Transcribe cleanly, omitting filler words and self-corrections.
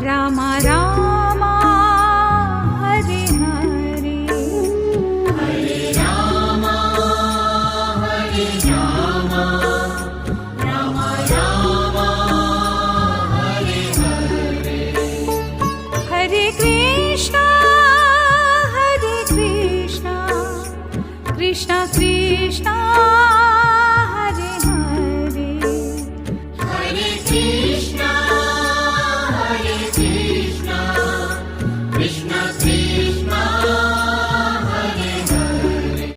Ram Ram Hare Hare, Hare Ram Hare Ram, Ram Ram Hare Hare. Hare Krishna Krishna Krishna Hare Hare, Hare Krishna Hare Krishna,